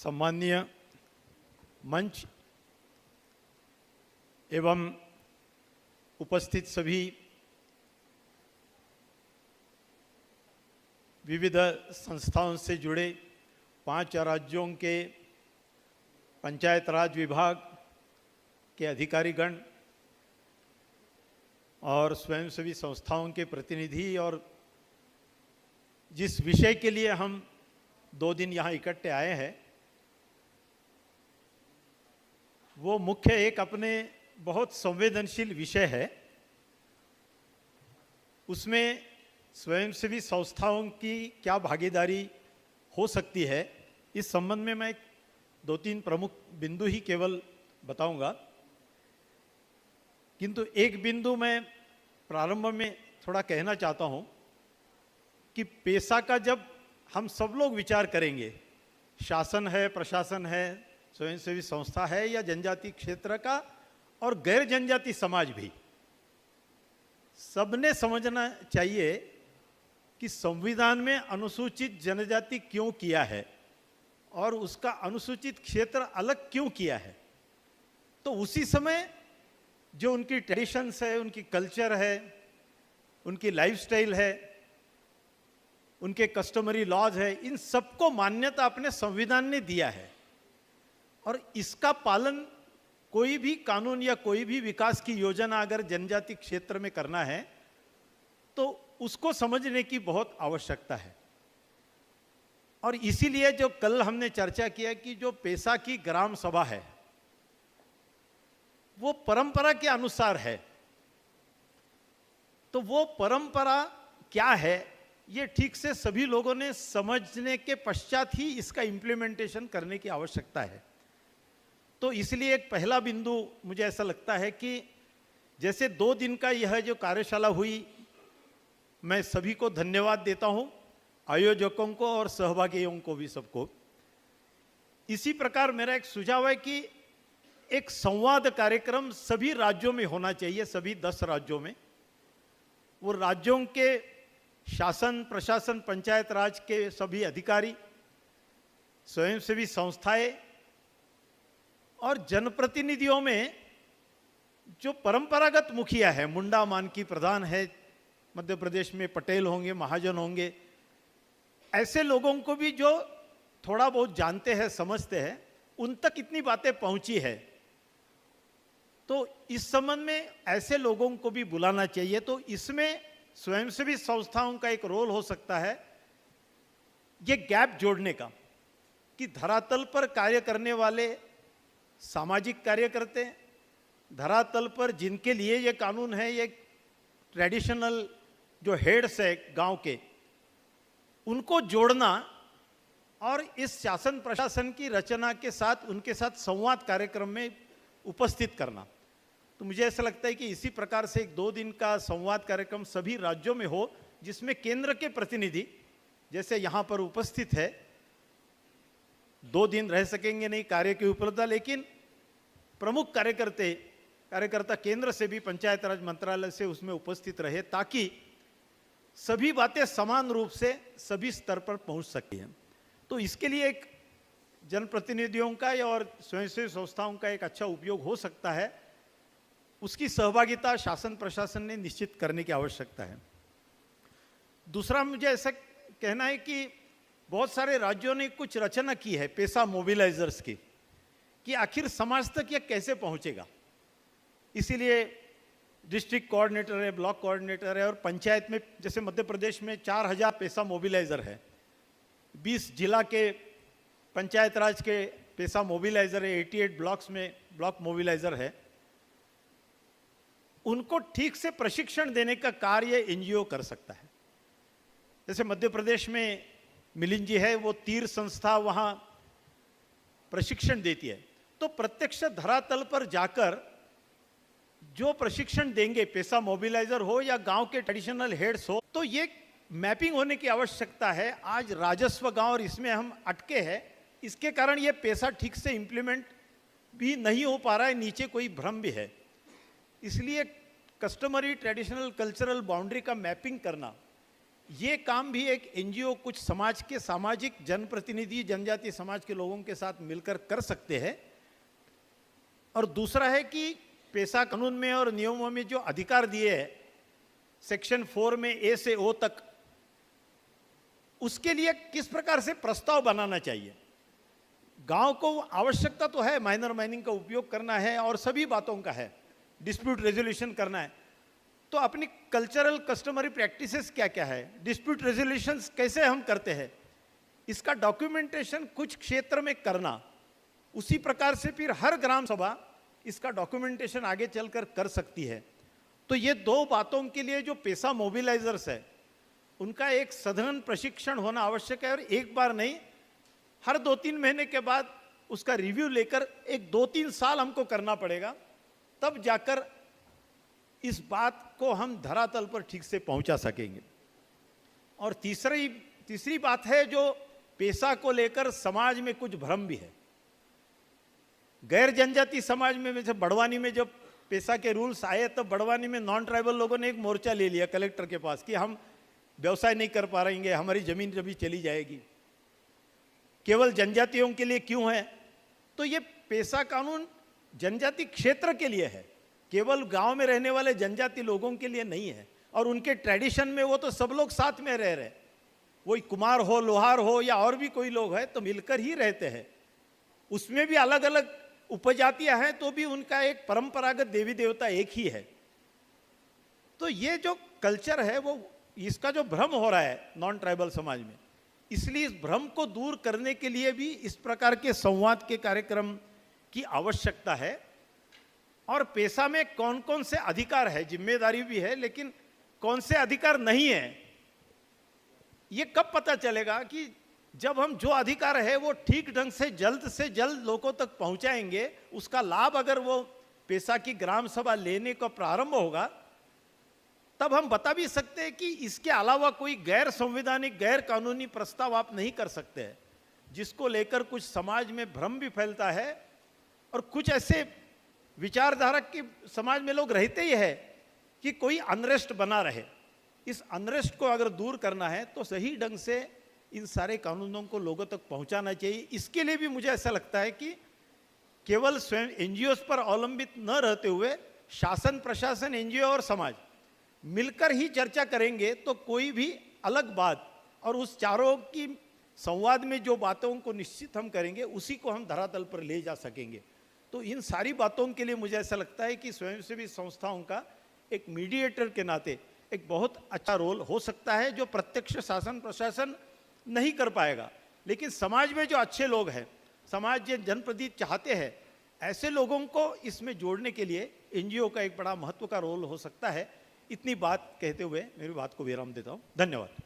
सम्माननीय मंच एवं उपस्थित सभी विविध संस्थाओं से जुड़े 5 राज्यों के पंचायत राज विभाग के अधिकारीगण और स्वयंसेवी संस्थाओं के प्रतिनिधि और जिस विषय के लिए हम 2 दिन यहाँ इकट्ठे आए हैं वो मुख्य एक अपने बहुत संवेदनशील विषय है। उसमें स्वयंसेवी संस्थाओं की क्या भागीदारी हो सकती है, इस संबंध में मैं 2-3 प्रमुख बिंदु ही केवल बताऊंगा। किंतु एक बिंदु मैं प्रारंभ में थोड़ा कहना चाहता हूं कि पेशा का जब हम सब लोग विचार करेंगे, शासन है, प्रशासन है, स्वयंसेवी संस्था है या जनजाति क्षेत्र का और गैर जनजाति समाज भी, सबने समझना चाहिए कि संविधान में अनुसूचित जनजाति क्यों किया है और उसका अनुसूचित क्षेत्र अलग क्यों किया है। तो उसी समय जो उनकी ट्रेडिशंस है, उनकी कल्चर है, उनकी लाइफस्टाइल है, उनके कस्टमरी लॉज है, इन सबको मान्यता अपने संविधान ने दिया है और इसका पालन कोई भी कानून या कोई भी विकास की योजना अगर जनजाति क्षेत्र में करना है तो उसको समझने की बहुत आवश्यकता है। और इसीलिए जो कल हमने चर्चा किया कि जो पेशा की ग्राम सभा है वो परंपरा के अनुसार है, तो वो परंपरा क्या है ये ठीक से सभी लोगों ने समझने के पश्चात ही इसका इम्प्लीमेंटेशन करने की आवश्यकता है। तो इसलिए एक पहला बिंदु मुझे ऐसा लगता है कि जैसे 2 दिन का यह जो कार्यशाला हुई, मैं सभी को धन्यवाद देता हूं, आयोजकों को और सहभागियों को भी, सबको। इसी प्रकार मेरा एक सुझाव है कि एक संवाद कार्यक्रम सभी राज्यों में होना चाहिए, सभी 10 राज्यों में। वो राज्यों के शासन, प्रशासन, पंचायत राज के सभी अधिकारी, स्वयंसेवी संस्थाएं और जनप्रतिनिधियों में जो परंपरागत मुखिया है, मुंडा मानकी प्रधान है, मध्य प्रदेश में पटेल होंगे, महाजन होंगे, ऐसे लोगों को भी जो थोड़ा बहुत जानते हैं, समझते हैं, उन तक इतनी बातें पहुंची है। तो इस संबंध में ऐसे लोगों को भी बुलाना चाहिए। तो इसमें स्वयंसेवी संस्थाओं का एक रोल हो सकता है ये गैप जोड़ने का, कि धरातल पर कार्य करने वाले सामाजिक कार्यकर्ते, धरातल पर जिनके लिए ये कानून है, ये ट्रेडिशनल जो हेड्स है गांव के, उनको जोड़ना और इस शासन प्रशासन की रचना के साथ उनके साथ संवाद कार्यक्रम में उपस्थित करना। तो मुझे ऐसा लगता है कि इसी प्रकार से एक 2 दिन का संवाद कार्यक्रम सभी राज्यों में हो, जिसमें केंद्र के प्रतिनिधि जैसे यहाँ पर उपस्थित है, 2 दिन रह सकेंगे नहीं कार्य की उपलब्धता, लेकिन प्रमुख कार्यकर्ता केंद्र से भी, पंचायत राज मंत्रालय से उसमें उपस्थित रहे, ताकि सभी बातें समान रूप से सभी स्तर पर पहुंच सकती हैं। तो इसके लिए एक जनप्रतिनिधियों का और स्वयंसेवी संस्थाओं का एक अच्छा उपयोग हो सकता है। उसकी सहभागिता शासन प्रशासन ने निश्चित करने की आवश्यकता है। दूसरा मुझे ऐसा कहना है कि बहुत सारे राज्यों ने कुछ रचना की है पेशा मोबिलाइजर्स की, कि आखिर समाज तक यह कैसे पहुंचेगा। इसीलिए डिस्ट्रिक्ट कोऑर्डिनेटर है, ब्लॉक कोऑर्डिनेटर है, और पंचायत में जैसे मध्य प्रदेश में 4000 पेशा मोबिलाइजर है, 20 जिला के पंचायत राज के पेशा मोबिलाइजर है, 88 ब्लॉक्स में ब्लॉक मोबिलाइजर है। उनको ठीक से प्रशिक्षण देने का कार्य एनजीओ कर सकता है। जैसे मध्य प्रदेश में मिलिंद जी है, वो तीर संस्था वहां प्रशिक्षण देती है। तो प्रत्यक्ष धरातल पर जाकर जो प्रशिक्षण देंगे, पेशा मोबिलाइजर हो या गांव के ट्रेडिशनल हेड्स हो, तो ये मैपिंग होने की आवश्यकता है। आज राजस्व गांव और इसमें हम अटके हैं, इसके कारण ये पेशा ठीक से इंप्लीमेंट भी नहीं हो पा रहा है, नीचे कोई भ्रम भी है। इसलिए कस्टमरी, ट्रेडिशनल, कल्चरल बाउंड्री का मैपिंग करना ये काम भी एक एनजीओ कुछ समाज के सामाजिक जनप्रतिनिधि जनजातीय समाज के लोगों के साथ मिलकर कर सकते हैं। और दूसरा है कि पेशा कानून में और नियमों में जो अधिकार दिए हैं सेक्शन 4 में ए से ओ तक, उसके लिए किस प्रकार से प्रस्ताव बनाना चाहिए। गांव को आवश्यकता तो है, माइनर माइनिंग का उपयोग करना है और सभी बातों का है, डिस्प्यूट रेजोल्यूशन करना है, तो अपनी कल्चरल कस्टमरी प्रैक्टिसेस क्या क्या है, डिस्प्यूट रेजोल्यूशन कैसे हम करते हैं, इसका डॉक्यूमेंटेशन कुछ क्षेत्र में करना, उसी प्रकार से फिर हर ग्राम सभा इसका डॉक्यूमेंटेशन आगे चलकर कर सकती है। तो ये दो बातों के लिए जो पेशा मोबिलाइजर्स है उनका एक सघन प्रशिक्षण होना आवश्यक है, और एक बार नहीं, हर 2-3 महीने के बाद उसका रिव्यू लेकर एक 2-3 साल हमको करना पड़ेगा, तब जाकर इस बात को हम धरातल पर ठीक से पहुंचा सकेंगे। और तीसरी बात है जो पेशा को लेकर समाज में कुछ भ्रम भी है। गैर जनजाति समाज में, जैसे बड़वानी में जब पेशा के रूल्स आए तब बड़वानी में नॉन ट्राइबल लोगों ने एक मोर्चा ले लिया कलेक्टर के पास कि हम व्यवसाय नहीं कर पा रहेंगे, हमारी जमीन जब चली जाएगी, केवल जनजातियों के लिए क्यों है। तो ये पेशा कानून जनजाति क्षेत्र के लिए है, केवल गांव में रहने वाले जनजाति लोगों के लिए नहीं है। और उनके ट्रेडिशन में वो तो सब लोग साथ में रह रहे, वही कुमार हो, लोहार हो या और भी कोई लोग है तो मिलकर ही रहते हैं। उसमें भी अलग अलग उपजातियां हैं तो भी उनका एक परंपरागत देवी देवता एक ही है। तो ये जो कल्चर है वो, इसका जो भ्रम हो रहा है नॉन ट्राइबल समाज में, इसलिए इस भ्रम को दूर करने के लिए भी इस प्रकार के संवाद के कार्यक्रम की आवश्यकता है। और पेशा में कौन कौन से अधिकार है, जिम्मेदारी भी है, लेकिन कौन से अधिकार नहीं है, ये कब पता चलेगा कि जब हम जो अधिकार है वो ठीक ढंग से जल्द लोगों तक पहुंचाएंगे, उसका लाभ अगर वो पेशा की ग्राम सभा लेने का प्रारंभ होगा, तब हम बता भी सकते हैं कि इसके अलावा कोई गैर संवैधानिक गैर कानूनी प्रस्ताव आप नहीं कर सकते हैं, जिसको लेकर कुछ समाज में भ्रम भी फैलता है और कुछ ऐसे विचारधारा के समाज में लोग रहते ही है कि कोई अनरेस्ट बना रहे। इस अनरेस्ट को अगर दूर करना है तो सही ढंग से इन सारे कानूनों को लोगों तक पहुंचाना चाहिए। इसके लिए भी मुझे ऐसा लगता है कि केवल स्वयं एनजीओ पर अवलंबित न रहते हुए शासन, प्रशासन, एनजीओ और समाज मिलकर ही चर्चा करेंगे तो कोई भी अलग बात, और उस चारों की संवाद में जो बातों को निश्चित हम करेंगे उसी को हम धरातल पर ले जा सकेंगे। तो इन सारी बातों के लिए मुझे ऐसा लगता है कि स्वयंसेवी संस्थाओं का एक मीडिएटर के नाते एक बहुत अच्छा रोल हो सकता है, जो प्रत्यक्ष शासन प्रशासन नहीं कर पाएगा, लेकिन समाज में जो अच्छे लोग हैं, समाज जो जनप्रतिनिधि चाहते हैं, ऐसे लोगों को इसमें जोड़ने के लिए एनजीओ का एक बड़ा महत्व का रोल हो सकता है। इतनी बात कहते हुए मेरी बात को विराम देता हूँ। धन्यवाद।